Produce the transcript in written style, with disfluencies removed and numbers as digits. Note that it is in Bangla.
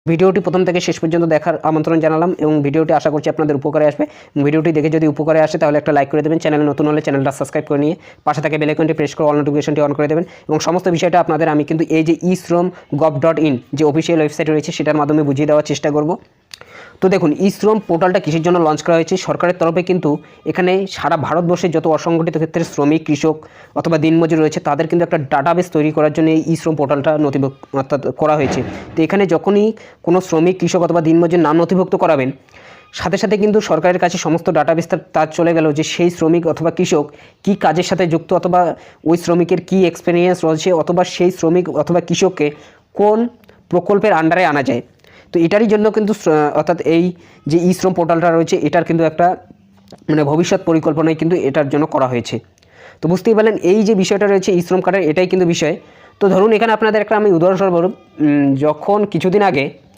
ভিডিওটি প্রথম থেকে শেষ পর্যন্ত দেখার আমন্ত্রণ জানালাম এবং ভিডিওটি আশা করছি আপনাদের উপকারে আসবে। ভিডিওটি দেখে যদি উপকারে আসে তাহলে একটা লাইক করে দেবেন, চ্যানেলে নতুন হলে চ্যানেলটা সাবস্ক্রাইব করে নিয়ে পাশে থাকা বেল আইকনটি প্রেস করে অল নোটিফিকেশনটি অন করে দেবেন এবং সমস্ত বিষয়টা আপনাদের আমি কিন্তু এই যে e-shrom.gov.in যে অফিসিয়াল ওয়েবসাইট রয়েছে সেটার মাধ্যমে বুঝিয়ে দেওয়ার চেষ্টা করব। তো দেখুন, e-shrom পোর্টালটা কিসের জন্য লঞ্চ করা হয়েছে? সরকারের তরফে কিন্তু এখানে সারা ভারতবর্ষের যত অসংগঠিত ক্ষেত্রে শ্রমিক, কৃষক অথবা দিনমজুর রয়েছে তাদের কিন্তু একটা ডাটাবেস তৈরি করার জন্য এই e-shrom পোর্টালটা অর্থাৎ করা হয়েছে। তো এখানে যখনই কোনো শ্রমিক, কৃষক অথবা দিনমজুর নাম নথিভুক্ত করাবেন, সাথে সাথে কিন্তু সরকারের কাছে সমস্ত ডাটাবেস তার চলে গেল যে সেই শ্রমিক অথবা কৃষক কী কাজের সাথে যুক্ত, অথবা ওই শ্রমিকের কী এক্সপিরিয়েন্স রয়েছে, অথবা সেই শ্রমিক অথবা কৃষককে কোন প্রকল্পের আন্ডারে আনা যায়। তো এটারই জন্য কিন্তু অর্থাৎ এই যে e-shrom পোর্টালটা রয়েছে এটার কিন্তু একটা ভবিষ্যৎ পরিকল্পনায় কিন্তু এটার জন্য করা হয়েছে। তো বুঝতেই পারলেন এই যে বিষয়টা রয়েছে e-shrom কার্ডের, এটাই কিন্তু বিষয়। তো ধরুন এখানে আপনাদের একটা আমি উদাহরণস্বরূপ বলব, যখন কিছুদিন আগে